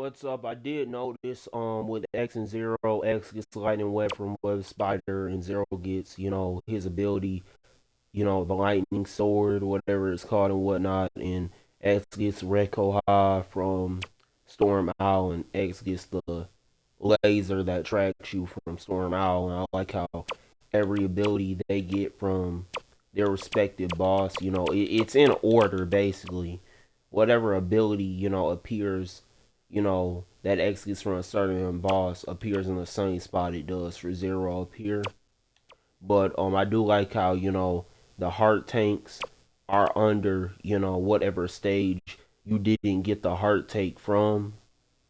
What's up? I did notice with X and Zero, X gets the lightning web from Web Spider and Zero gets, his ability, the lightning sword, whatever it's called and whatnot, and X gets Rekoha from Storm Owl and X gets the laser that tracks you from Storm Owl, and I like how every ability they get from their respective boss, it's in order basically. Whatever ability, appears, that X gets from a certain boss appears in the same spot it does for Zero up here. But I do like how, the heart tanks are under, whatever stage you didn't get the heart tank from,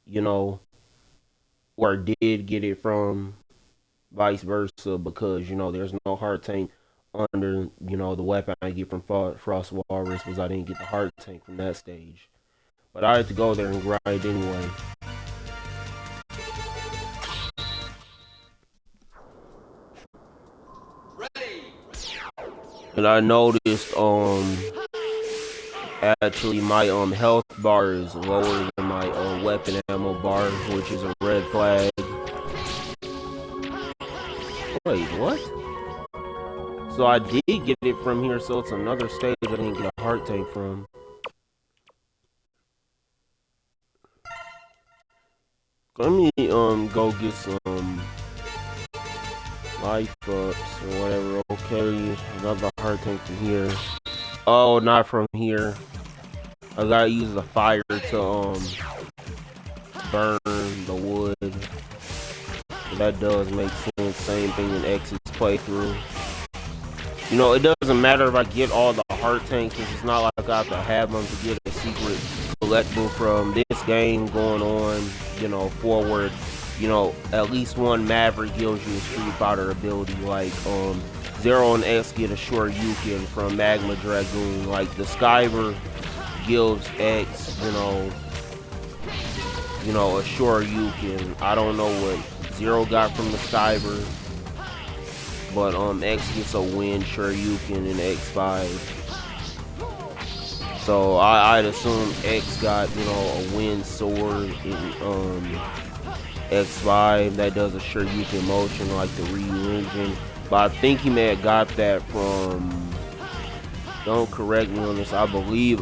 you know, or did get it from, vice versa, because there's no heart tank under the weapon I get from Frost Walrus because I didn't get the heart tank from that stage. But I had to go there and grind anyway. And I noticed actually my health bar is lower than my weapon ammo bar, which is a red flag. Wait, what? So I did get it from here, so it's another stage I didn't get a heart tank from. Let me go get some life ups or whatever. Okay, I got the heart tank from here. Oh, not from here. I gotta use the fire to burn the wood. So that does make sense. Same thing in X's playthrough. It doesn't matter if I get all the heart tanks, because it's not like I have to have them to get a secret collectible from this game going on, forward. At least one Maverick gives you a Street Fighter ability, like Zero and X get a Shoryuken from Magma Dragoon, like the Skyver gives X, a Shoryuken. I don't know what Zero got from the Skyver, but X gets a Wind Shoryuken in X5. So I'd assume X got, a Wind Sword in X5 that does a Shoryuken motion like the Ryu engine. But I think he may have got that from, don't correct me on this, I believe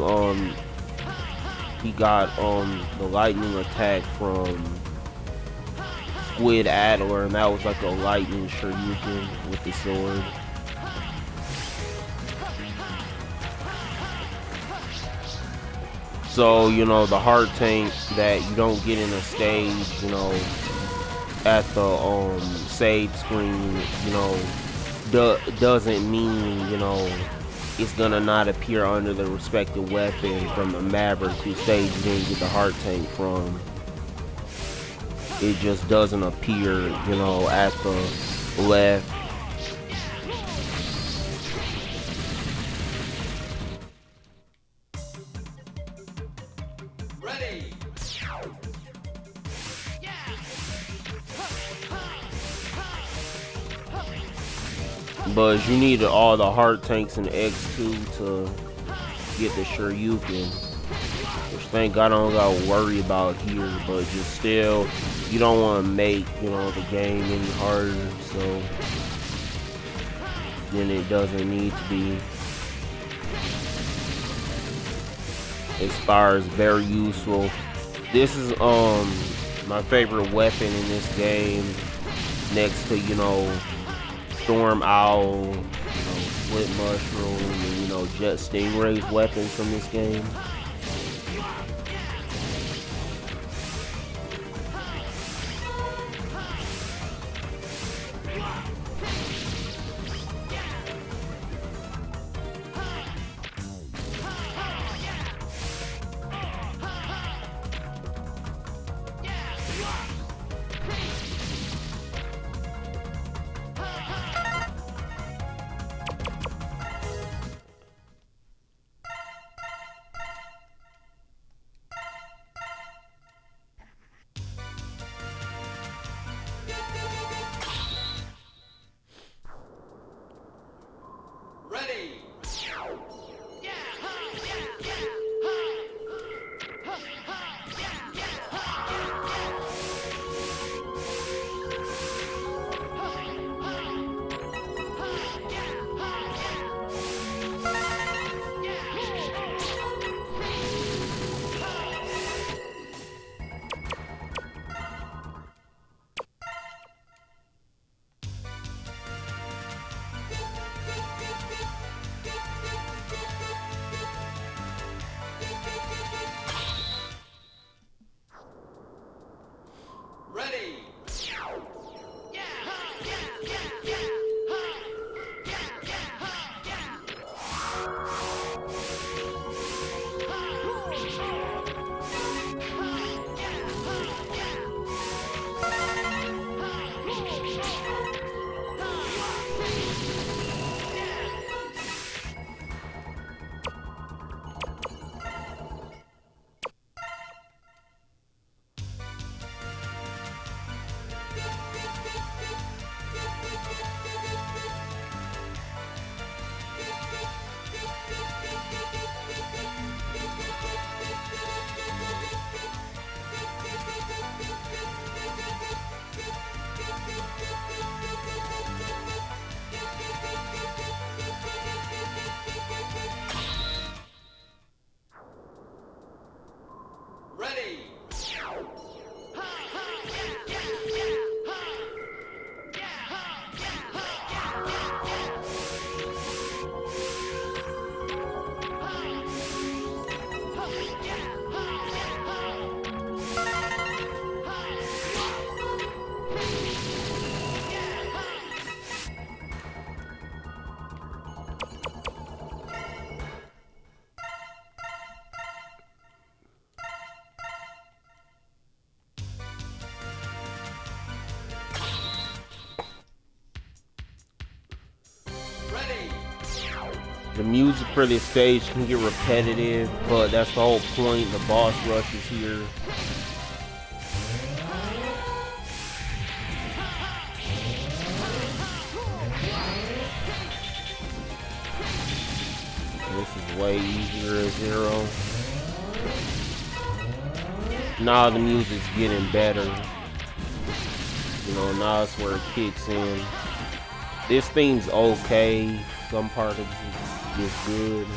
he got the lightning attack from Squid Adler, and that was like a lightning Shoryuken with the sword. So, the heart tank that you don't get in a stage, at the save screen, doesn't mean, it's gonna not appear under the respective weapon from the Maverick who stage you didn't get the heart tank from. It just doesn't appear, at the left. But you need all the heart tanks in X2 to get the Shoryuken. Which thank God I don't gotta worry about here, but just still, you don't want to make, the game any harder, so then it doesn't need to be. Expire is very useful. This is my favorite weapon in this game, next to Storm Owl, Split Mushroom, and Jet Stingray's weapons from this game. The music for this stage can get repetitive, but that's the whole point. The boss rush is here. This is way easier as Zero. Now the music's getting better. You know, now it's where it kicks in. This theme's okay. Some part of it is good.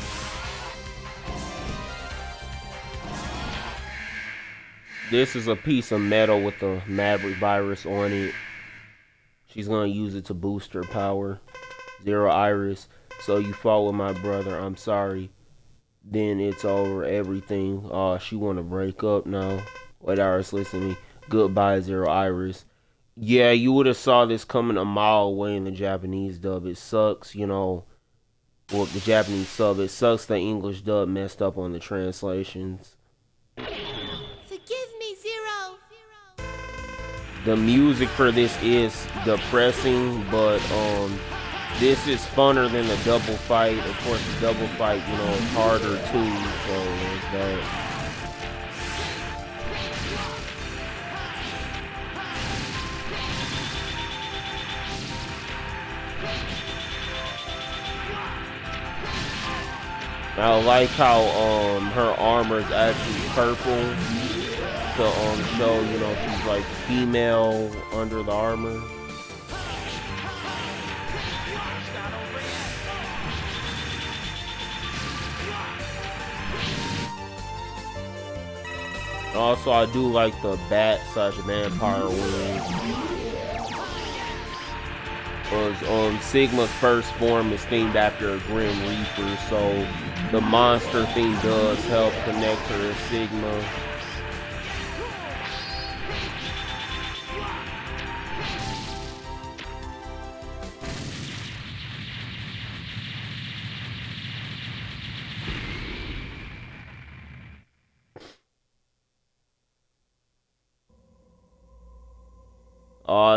This is a piece of metal with the Maverick virus on it. She's gonna use it to boost her power. Zero Iris. So you fought with my brother. I'm sorry. Then it's over. Everything. She wanna break up now. Wait, Iris, listen to me. Goodbye, Zero Iris. Yeah, you would have saw this coming a mile away in the Japanese dub. It sucks, you know. Well, the Japanese sub. It sucks the English dub messed up on the translations. Forgive me, Zero. The music for this is depressing, but this is funner than the double fight. Of course, the double fight, you know, is harder too. So there's that. I like how her armor is actually purple to show, you know, she's like female under the armor. Also, I do like the bat / vampire wings. Sigma's first form is themed after a Grim Reaper, so the monster theme does help connect her to Sigma.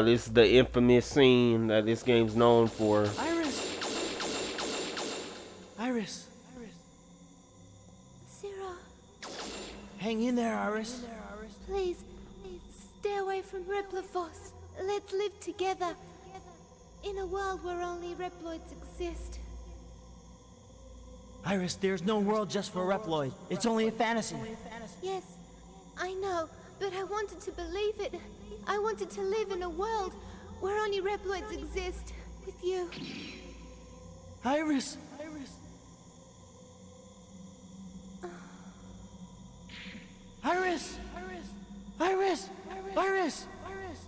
This is the infamous scene that this game's known for. Iris! Iris! Zero, Hang in there, Iris. please, stay away from Replifos. Let's live together. In a world where only Reploids exist. Iris, there's no world just for Reploid. It's only a fantasy. Yes, I know, but I wanted to believe it. I wanted to live in a world where only Reploids exist with you. Iris! Iris! Iris! Iris! Iris!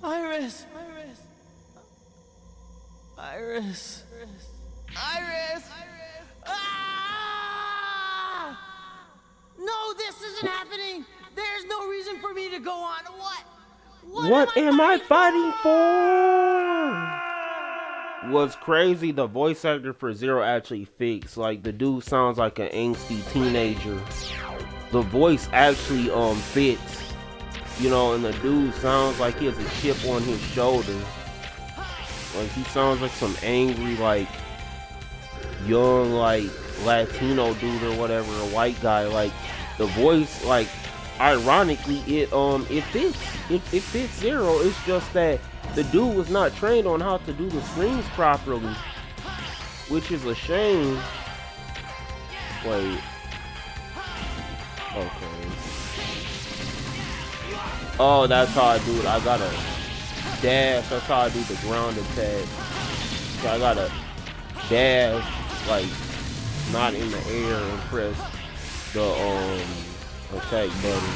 Iris! Iris! Ah! No, this isn't happening! There's no reason for me to go on. What am I fighting for? What's crazy, the voice actor for Zero actually fixed. Like, the dude sounds like an angsty teenager. The voice actually fits. You know, and the dude sounds like he has a chip on his shoulder. Like, he sounds like some angry, like, young, like, Latino dude or whatever, a white guy. Like, the voice, like, ironically, it fits. It fits Zero. It's just that the dude was not trained on how to do the screams properly, which is a shame. Wait. Okay. Oh, that's how I do it. I gotta dash. That's how I do the ground attack. So I gotta dash, like, not in the air, and press the attack button.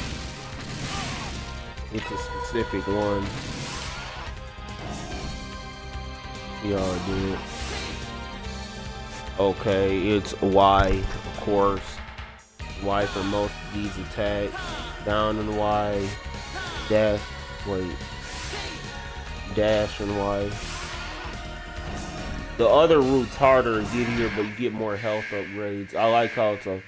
It's a specific one. See how I do it. Okay, it's Y, of course. Y for most of these attacks. Down and Y. Dash. Wait. Dash and Y. The other route's harder to get here, but you get more health upgrades. I like how it's a,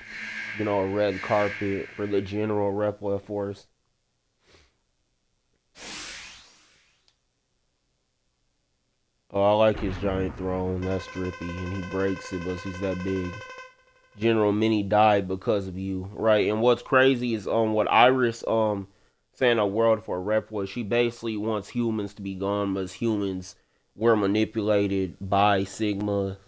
you know, a red carpet for the general Reploid force. Oh, I like his giant throne. That's drippy, and he breaks it, but he's that big. General, many died because of you, right? And what's crazy is what Iris saying a world for Reploid. She basically wants humans to be gone, because humans were manipulated by Sigma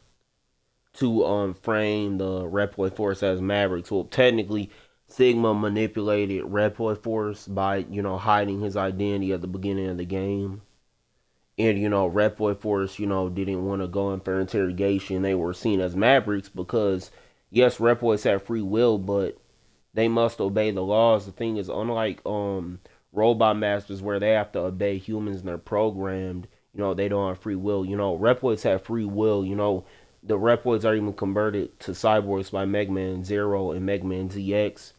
to frame the Reploid Force as Mavericks. Well, technically, Sigma manipulated Reploid Force by hiding his identity at the beginning of the game. And Reploid Force didn't want to go in for interrogation. They were seen as Mavericks because yes, Reploids have free will, but they must obey the laws. The thing is, unlike robot masters where they have to obey humans and they're programmed, they don't have free will. Reploids have free will. The Reploids are even converted to cyborgs by Megaman Zero and Megaman ZX.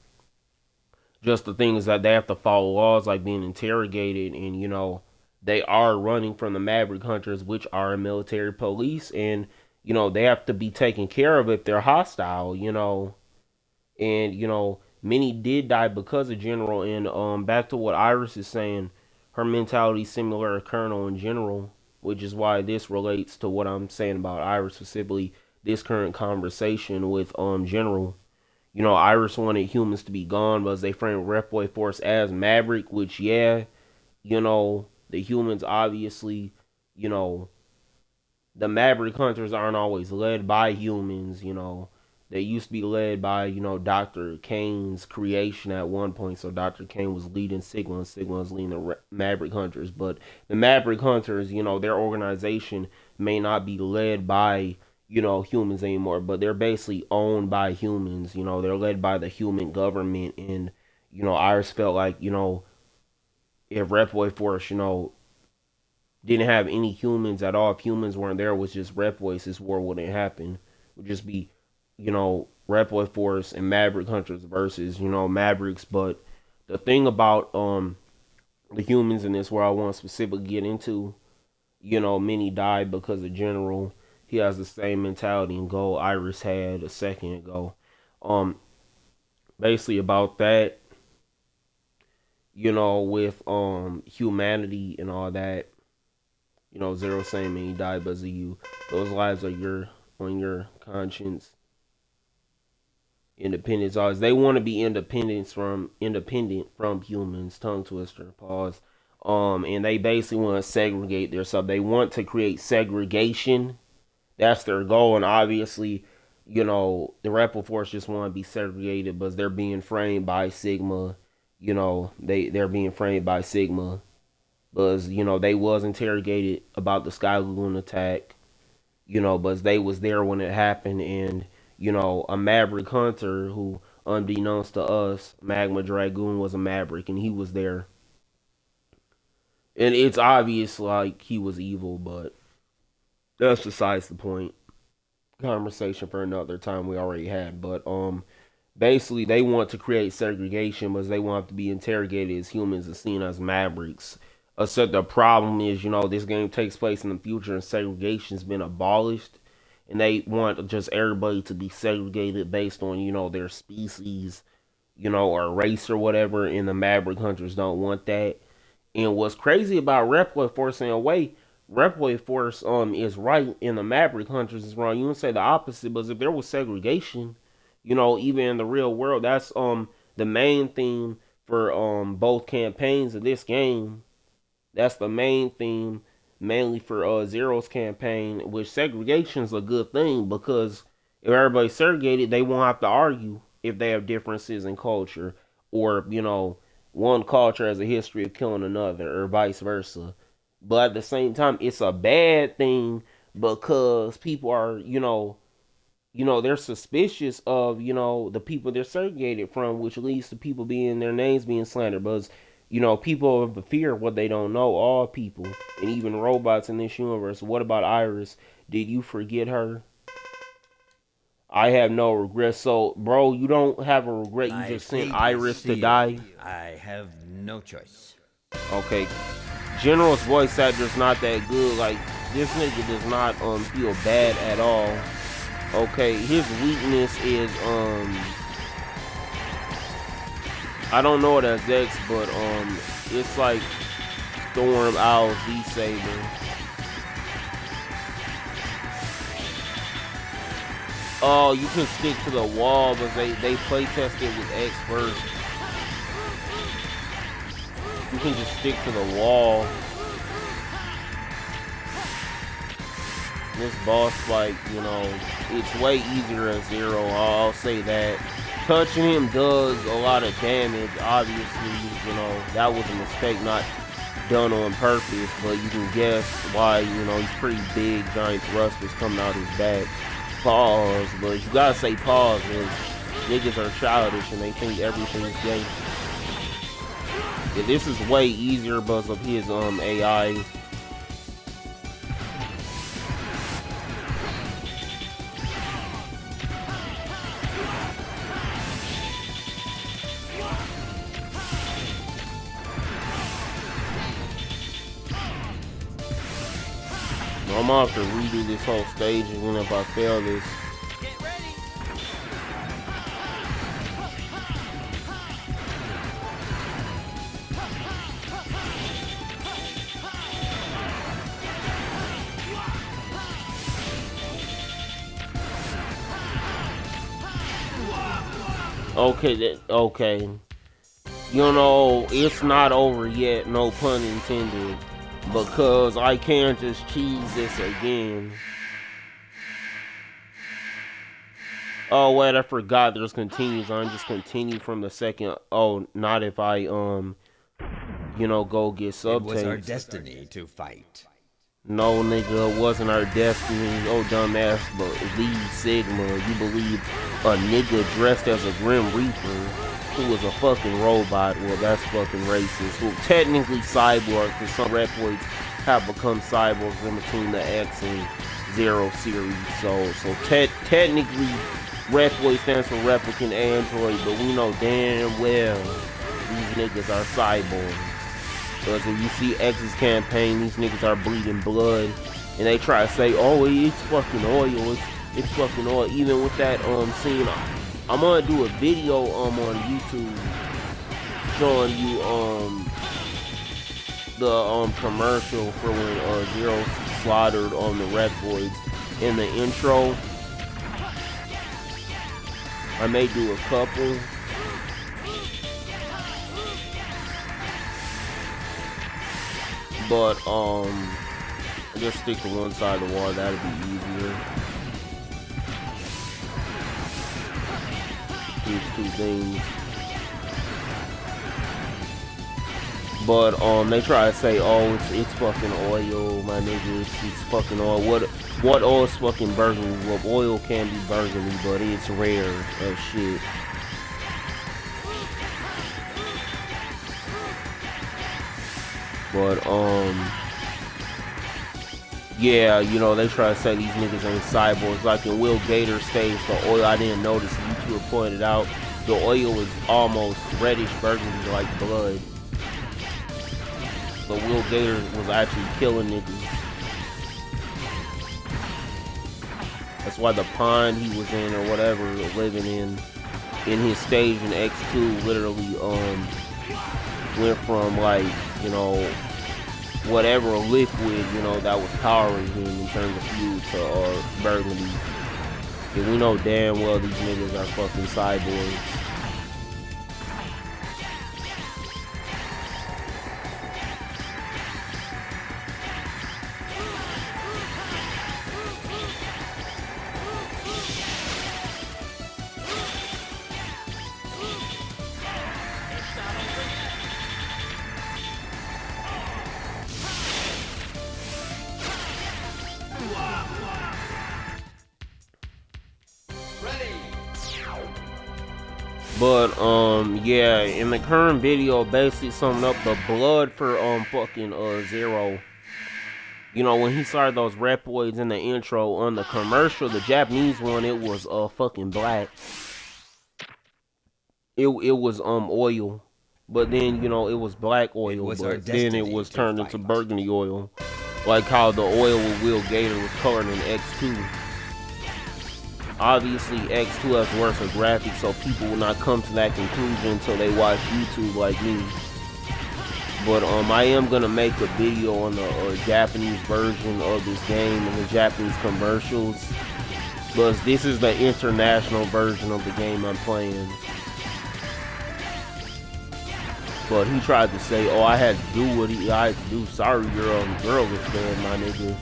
Just the thing is that they have to follow laws like being interrogated, and they are running from the Maverick Hunters, which are military police, and they have to be taken care of if they're hostile. And many did die because of General. And back to what Iris is saying, her mentality is similar to Colonel in general, which is why this relates to what I'm saying about Iris, specifically this current conversation with General. Iris wanted humans to be gone because they framed Reploid Force as Maverick, which the humans obviously, you know, the Maverick Hunters aren't always led by humans. They used to be led by Dr. Kane's creation at one point. So Dr. Kane was leading Sigma, and Sigma was leading the Maverick Hunters. But the Maverick Hunters, their organization may not be led by humans anymore, but they're basically owned by humans. They're led by the human government. And Iris felt like if Reploid Force didn't have any humans at all, if humans weren't there, was just Reploids, this war wouldn't happen. It would just be Reploid Force and Maverick Hunters versus Mavericks. But the thing about the humans in this, where I want to specifically get into, many died because of General. He has the same mentality and goal Iris had a second ago. Basically about that, with humanity and all that. Zero saying many died because of you. Those lives are on your conscience. Independence always, they want to be independent from humans. Tongue twister. Pause. And they basically want to segregate themselves. They want to create segregation. That's their goal. And obviously, the Rebel Force just want to be segregated, but they're being framed by Sigma. They're being framed by Sigma because they was interrogated about the Sky Lagoon attack. But they was there when it happened. And a Maverick Hunter who, unbeknownst to us, Magma Dragoon was a Maverick, and he was there. And it's obvious like he was evil, but that's besides the point. Conversation for another time we already had. But basically they want to create segregation because they want to be interrogated as humans and seen as Mavericks. Except the problem is, this game takes place in the future and segregation's been abolished. And they want just everybody to be segregated based on, their species, or race or whatever. And the Maverick Hunters don't want that. And what's crazy about Reploid Force in a way, Reploid Force is right and the Maverick Hunters is wrong. You would say the opposite, but if there was segregation, even in the real world, that's the main theme for both campaigns of this game. That's the main theme, mainly for Zero's campaign, which segregation is a good thing because if everybody's segregated, they won't have to argue if they have differences in culture, or one culture has a history of killing another, or vice versa. But at the same time, it's a bad thing because people are, they're suspicious of, the people they're segregated from, which leads to people being their names being slandered. But people have a fear of what they don't know. All people, and even robots in this universe. What about Iris? Did you forget her? I have no regrets. So, bro, you don't have a regret. You just sent Iris to die. I have no choice. Okay. General's voice actor's not that good. Like, this nigga does not feel bad at all. Okay, his weakness is I don't know it as X, but it's like Storm Owl Z Saber. Oh, you can stick to the wall, but they play tested with X first. You can just stick to the wall. This boss fight, you know, it's way easier at Zero. I'll say that. Touching him does a lot of damage. Obviously, you know, that was a mistake, not done on purpose. But you can guess why. You know, he's pretty big, giant thrusters coming out his back. Pause, but you gotta say pause, because niggas are childish and they think everything's gay. Yeah, this is way easier because of his AI. I'm gonna have to redo this whole stage even if I fail this. Get ready. Okay, okay. You know, it's not over yet, no pun intended. Because I can't just cheese this again. Oh wait, I forgot there's continues. I just continue from the second. Oh, not if I you know, go get It was our subtapes. destiny to fight. No, nigga, it wasn't our destiny. Oh, dumbass, but Lead Sigma. You believe a nigga dressed as a Grim Reaper who was a fucking robot? Well, that's fucking racist. Well, technically cyborg, because some Reploids have become cyborgs in between the X and Zero series. So technically, Reploid stands for Replicant Android, but we know damn well these niggas are cyborgs. Because if you see X's campaign, these niggas are bleeding blood, and they try to say, "Oh, it's fucking oil, it's fucking oil." Even with that scene, I'm gonna do a video on YouTube showing you the commercial for when Zero slaughtered on the Reploids in the intro. I may do a couple. But just stick to one side of the wall, that'll be easier. These two things. But they try to say, "Oh, it's fucking oil, my nigga. It's fucking oil." What oil is fucking burgundy? Well, oil can be burgundy, but it's rare as shit. But yeah, you know, they try to say these niggas ain't cyborgs. Like in Will Gator stage, the oil, I didn't notice, YouTuber pointed out, the oil is almost reddish burgundy like blood. So Will Gator was actually killing niggas. That's why the pond he was in or whatever, living in his stage in X2 literally went from, like, you know, whatever liquid, you know, that was powering him in terms of fuel to burgundy. And we know damn well these niggas are fucking cyborgs. But yeah, in the current video, basically summing up the blood for fucking Zero. You know, when he started those Reploids in the intro on the commercial, the Japanese one, it was fucking black. It was oil, but then, you know, it was black oil, but then it was turned into burgundy oil, like how the oil with Will Gator was colored in X2. Obviously, X2 has worse graphics, so people will not come to that conclusion until they watch YouTube like me. But I am gonna make a video on the Japanese version of this game and the Japanese commercials. But this is the international version of the game I'm playing. But he tried to say, "Oh, I had to do what I had to do. Sorry, girl was dead, my nigga."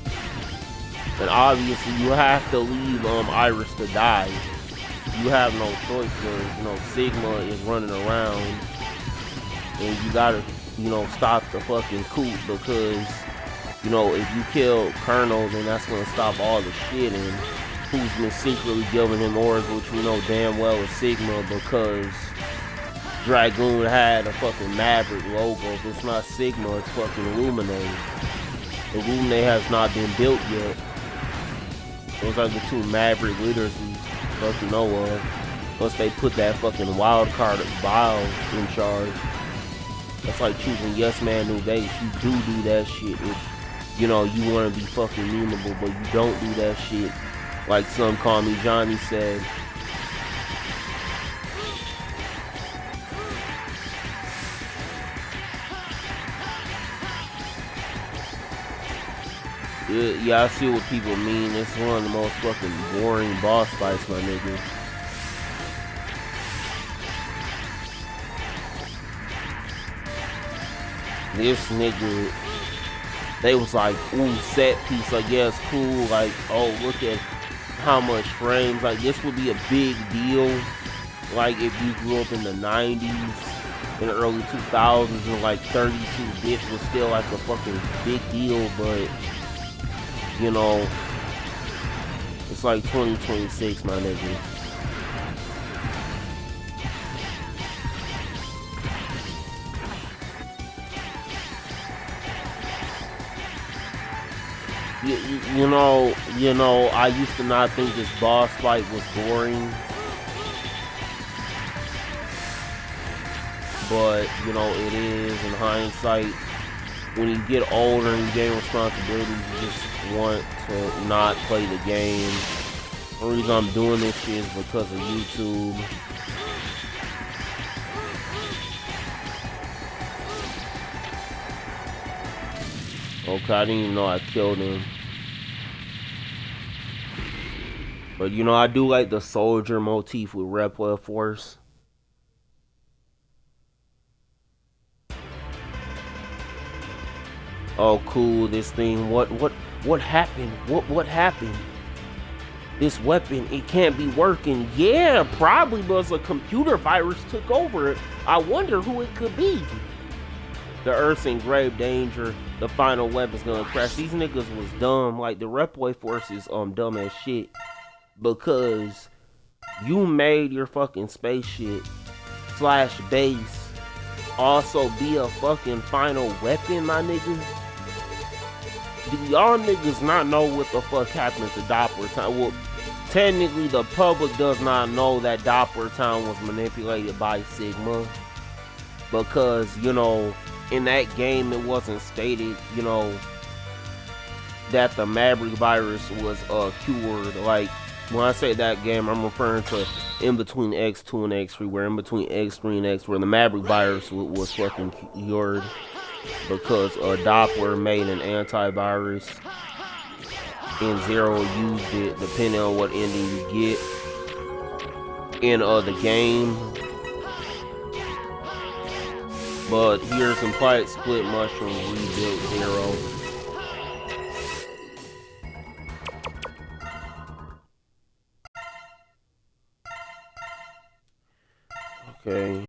And obviously, you have to leave Iris to die. You have no choice because Sigma is running around, and you gotta stop the fucking coup because if you kill Colonel, then that's gonna stop all the shit. And who's been secretly giving him orders, which we know damn well is Sigma, because Dragoon had a fucking Maverick logo. If it's not Sigma, it's fucking Illuminate. Illuminate has not been built yet. Those are the two Maverick leaders we fucking know of. Once they put that fucking wild card Vile in charge. That's like choosing Yes Man New Days. You do that shit if you want to be fucking memeable, but you don't do that shit. Like Some Call Me Johnny said. Yeah, I see what people mean. It's one of the most fucking boring boss fights, my nigga. This nigga, they was like, ooh, set piece. Like, yeah, it's cool. Like, oh, look at how much frames. Like, this would be a big deal. Like, if you grew up in the 90s, in the early 2000s, and like 32-bit was still like a fucking big deal, but it's like 2026, my nigga. I used to not think this boss fight was boring. But, it is in hindsight. When you get older and you gain responsibilities, you just want to not play the game. The reason I'm doing this shit is because of YouTube. Okay, I didn't even know I killed him. But I do like the soldier motif with Repla Force. Oh, cool, this thing. What happened? What happened? This weapon, it can't be working. Yeah, probably because a computer virus took over it. I wonder who it could be. The Earth's in grave danger. The final weapon's gonna crash. These niggas was dumb. Like, the Reploid Force is dumb as shit. Because you made your fucking spaceship / base also be a fucking final weapon, my nigga. Do y'all niggas not know what the fuck happened to Doppler Town? Well, technically the public does not know that Doppler Town was manipulated by Sigma. Because, in that game it wasn't stated, that the Maverick virus was cured. Like, when I say that game, I'm referring to in between X2 and X3, where in between X3 and X, where the Maverick virus was fucking cured because Doppler made an antivirus and Zero used it, depending on what ending you get in the game. But here's implied split mushroom rebuilt Zero. Okay.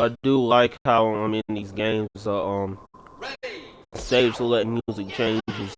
I do like how in these games stage select music changes